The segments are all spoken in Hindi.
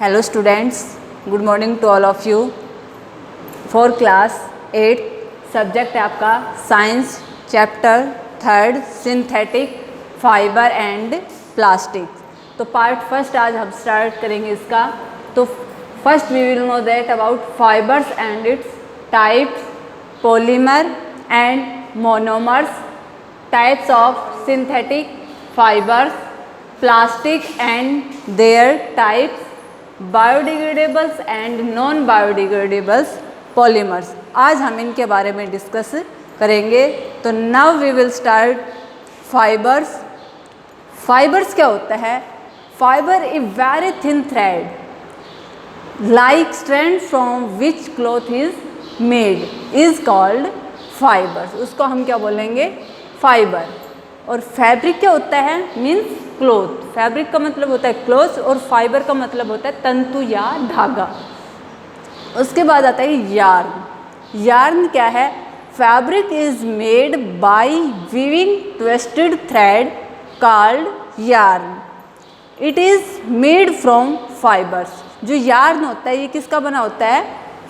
Hello students, good morning to all of you. For class 8 subject है आपका science chapter 3 synthetic fibre and plastic. तो पार्ट फर्स्ट आज हम स्टार्ट करेंगे इसका। तो first we will know that about fibres and its types, polymer and monomers, types of synthetic fibres, plastic and their types, biodegradables and non biodegradables polymers. आज हम इनके बारे में डिस्कस करेंगे। तो now we will start fibres. Fibres क्या होता है? Fibre a very thin thread like strand from which cloth is made is called fibres. उसको हम क्या बोलेंगे? फाइबर। और फैब्रिक क्या होता है? Means cloth. फैब्रिक का मतलब होता है क्लॉथ और फाइबर का मतलब होता है तंतु या धागा। उसके बाद आता है यार्न। यार्न क्या है? Fabric is made by weaving twisted thread called yarn. It is made from fibres. जो यार्न होता है ये किसका बना होता है?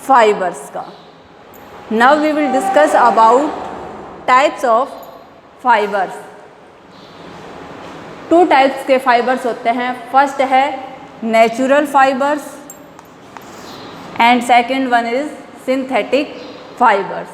फाइबर्स का। Now we will discuss about types of fibres. 2 types के फाइबर्स होते हैं। फर्स्ट है natural fibres and second one is synthetic fibres.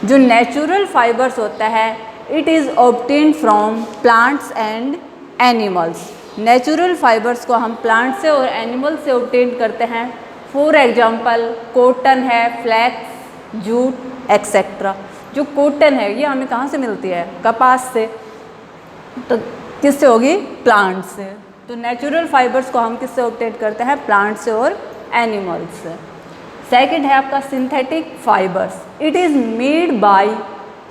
जो नेचुरल फाइबर्स होता है it is obtained from plants and animals. Natural fibres को हम प्लांट से और एनिमल से ऑब्टेन करते हैं। फॉर एग्जांपल कॉटन है, फ्लैक्स, जूट एक्सेट्रा। जो कॉटन है ये हमें कहाँ से मिलती है? कपास से। तो किससे होगी? प्लांट से। तो नेचुरल फाइबर्स को हम किससे ऑब्टेन करते हैं? प्लांट से और एनिमल्स से। सेकंड है आपका synthetic fibres. It is made by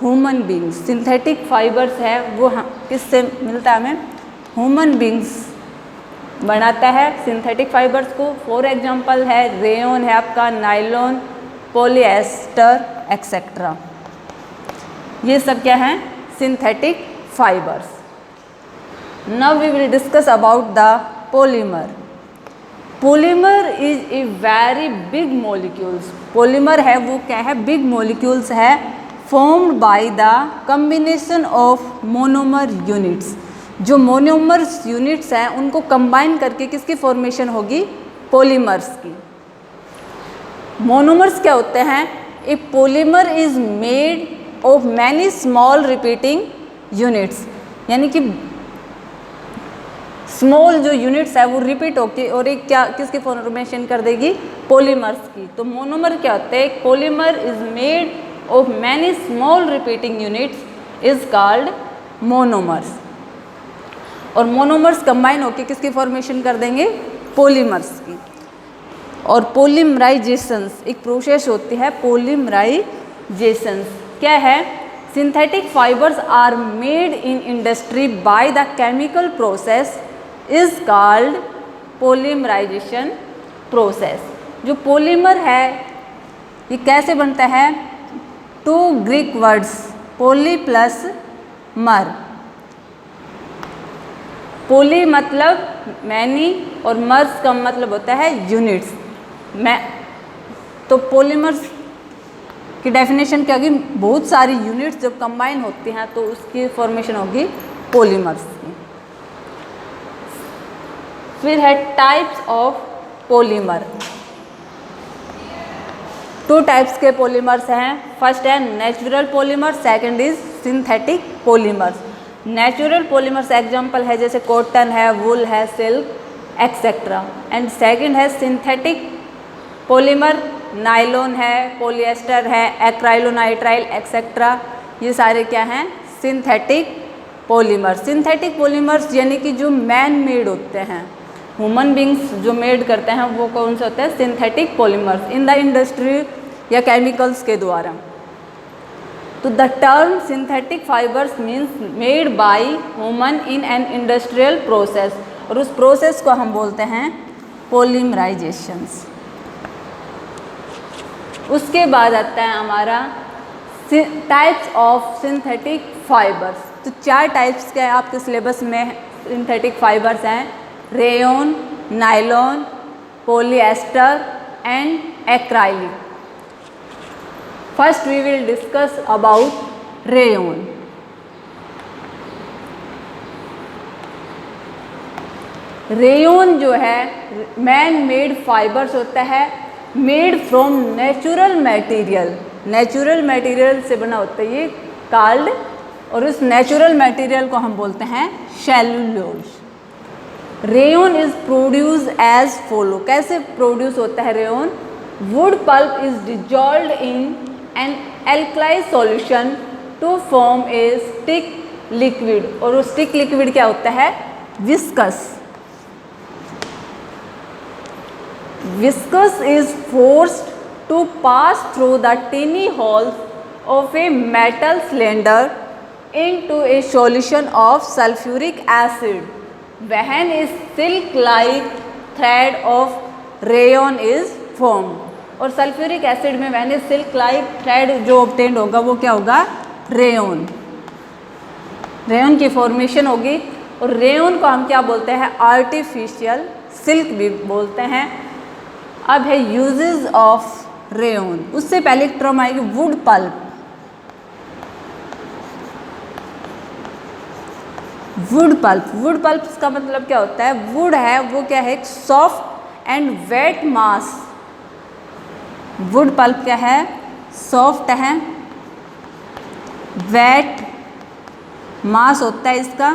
human beings. Synthetic fibres है वो किससे मिलता है? हमें ह्यूमन बींग्स बनाता है सिंथेटिक फाइबर्स को। फॉर एग्जांपल है रेयन है आपका, नायलॉन, पॉलिएस्टर एक्सेट्रा। ये सब क्या हैं? Synthetic fibres. Now we will discuss about the polymer. Polymer is a very big molecules. Polymer है वो क्या है? बिग मॉलिक्यूल्स है formed by the combination of monomer units. जो मोनोमर्स यूनिट्स हैं उनको कंबाइन करके किसकी फॉर्मेशन होगी? पॉलीमर्स की। मोनोमर्स क्या होते हैं? ए polymer is made of many small repeating units. यानी कि स्मॉल जो यूनिट्स है वो रिपीट होके और एक क्या किसकी फॉर्मेशन कर देगी? पॉलीमर्स की। तो मोनोमर क्या होते हैं? Polymer is made of many small repeating units is called monomers. और मोनोमर्स कंबाइन होके किसकी फॉर्मेशन कर देंगे? पॉलीमर्स की। और पॉलीमराइजेशंस एक प्रोसेस होती है। पॉलीमराइजेशंस क्या है? Synthetic fibres are made in industry by the chemical process is called polymerisation process. जो पॉलीमर है ये कैसे बनता है? 2 Greek words poly plus mer. Poly मतलब मैनी और मर्स का मतलब होता है यूनिट्स। तो पॉलीमर्स की डेफिनेशन क्या होगी? बहुत सारी यूनिट्स जब कंबाइन होती हैं तो उसकी फॉर्मेशन होगी पॉलीमर्स की। फिर है टाइप्स ऑफ पॉलीमर। 2 टाइप्स के पॉलीमर्स हैं। फर्स्ट है natural polymer, second is synthetic polymers. Natural polymers example है जैसे कॉटन है, वूल है, सिल्क एक्सेट्रा। एंड सेकंड है सिंथेटिक पॉलीमर, नायलॉन है, पॉलिएस्टर है, एक्राइलोनाइट्राइल एक्सेट्रा। ये सारे क्या हैं? Synthetic polymers. सिंथेटिक पॉलीमर्स यानी कि जो मैन मेड होते हैं, ह्यूमन बींग्स जो मेड करते हैं वो कौन से होते हैं? Synthetic polymers in the industry या केमिकल्स के द्वारा। तो the term synthetic fibres means made by human in an industrial process. और उस प्रोसेस को हम बोलते हैं पॉलीमराइजेशंस। उसके बाद आता है हमारा टाइप्स ऑफ सिंथेटिक फाइबर्स। तो 4 टाइप्स के आपके सिलेबस में सिंथेटिक फाइबर्स हैं। Rayon, nylon, polyester and acrylic. First we will discuss about rayon. Rayon जो है मैन मेड फाइबर्स होता है, made from natural material, natural material से बना होता है ये कार्ड, और उस नेचुरल मटेरियल को हम बोलते हैं cellulose. Rayon is produce as follow. कैसे प्रोड्यूस होता है rayon? Wood pulp is dissolved in an alkali solution to form a stick liquid, और वो स्टिक लिक्विड क्या होता है? Viscous. Viscous is forced to pass through the tiny holes of a metal cylinder into a solution of sulfuric acid when a silk-like thread of rayon is formed। और सल्फ्यूरिक एसिड में when a silk-like thread जो obtained होगा वो क्या होगा? रेयन। रेयन की फॉर्मेशन होगी, और रेयन को हम क्या बोलते हैं? आर्टिफिशियल सिल्क भी बोलते हैं। अब है यूजेस ऑफ रेयन। उससे पहले एक टर्म आएगी wood pulp. Wood pulp, wood pulp का मतलब क्या होता है? वुड है वो क्या है? एक soft and weight mass. Wood pulp क्या है? सॉफ्ट है, वेट मास होता है इसका,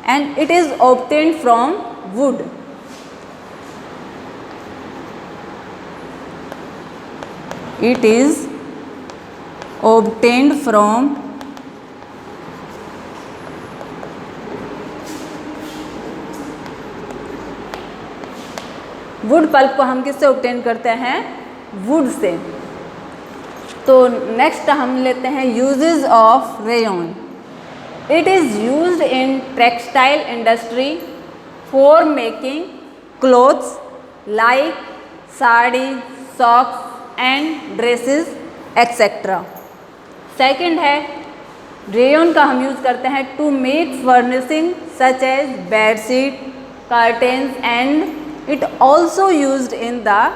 and it is obtained from would. It is obtained from wood pulp को हम किससे ऑब्टेन करते हैं? Would say. तो नेक्स्ट हम लेते हैं uses of rayon. It is used in textile industry for making clothes like sari, socks and dresses etcetera. Second है रेयन का हम यूज़ करते हैं to make furnishing such as bedsheet, curtains, and it also used in the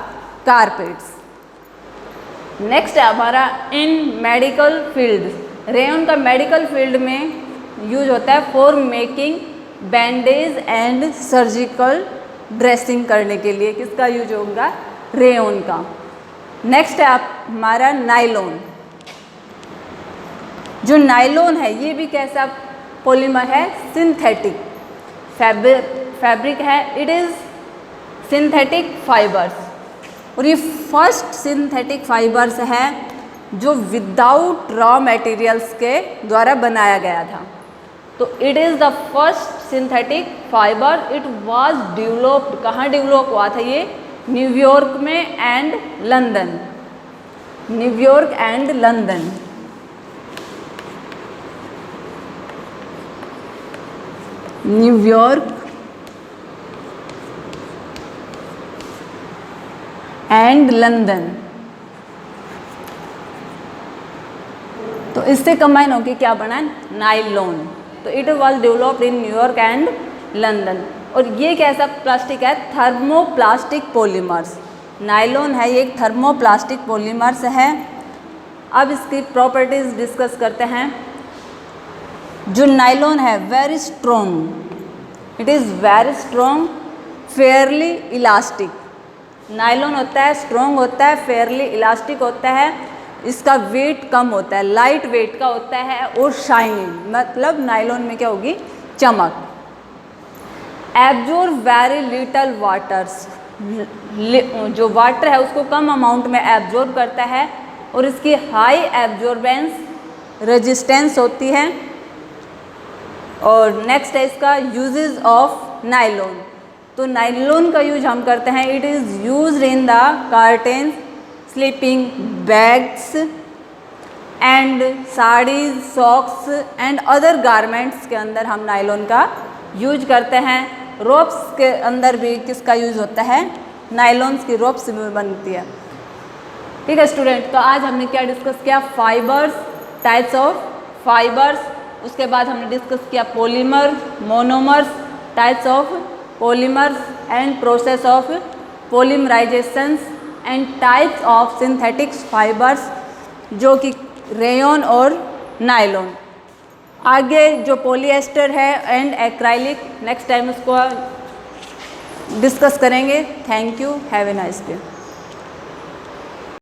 carpets. Next है हमारा इन मेडिकल फील्ड। रेयन का मेडिकल फील्ड में यूज होता है for making bandage and surgical dressing करने के लिए। किसका यूज होगा? रेयन का। नेक्स्ट है आप हमारा नायलॉन। जो नायलॉन है ये भी कैसा पॉलीमर है? सिंथेटिक फैब्रिक है। इट इज़ सिंथेटिक फाइबर्स, और ये फर्स्ट सिंथेटिक फाइबर्स है जो विदाउट रॉ मटेरियल्स के द्वारा बनाया गया था। तो it is the first synthetic fibre. It was developed, कहाँ डेवलप हुआ था ये? न्यूयॉर्क में and London. New York and London. New York and London. तो इससे कंबाइन होकर क्या बना? नायलॉन। तो it was developed in New York and London. और ये कैसा प्लास्टिक है? Thermoplastic polymers. नायलॉन है ये एक थर्मोप्लास्टिक पॉलीमर्स है। अब इसकी प्रॉपर्टीज डिस्कस करते हैं। जो नायलॉन है very strong, it is very strong, Fairlie elastic. Nylon होता है स्ट्रॉन्ग होता है, फेयरली इलास्टिक होता है, इसका वेट कम होता है, लाइट वेट का होता है, और शाइनिंग मतलब नायलॉन में क्या होगी? चमक। एब्जॉर्ब वेरी लिटल वाटर्स, जो वाटर है उसको कम अमाउंट में एब्जॉर्ब करता है, और इसकी हाई एब्जॉर्बेंस रेजिस्टेंस होती है। और नेक्स्ट है इसका यूजेस ऑफ नायलॉन। तो नायलॉन का यूज हम करते हैं, it is used in the curtains, sleeping bags and saris, socks and other garments के अंदर हम नायलॉन का यूज करते हैं। रोप्स के अंदर भी किसका यूज होता है? नायलॉन्स की रोप्स भी बनती है। ठीक है स्टूडेंट, तो आज हमने क्या डिस्कस किया? Fibres, types of fibres. उसके बाद हमने डिस्कस किया polymer, monomers, types of polymers and process of polymerizations and types of synthetic fibers जो कि रेयन और नायलॉन। आगे जो पॉलीएस्टर है एंड एक्राइलिक, नेक्स्ट टाइम उसको डिस्कस करेंगे। Thank you, have a nice day.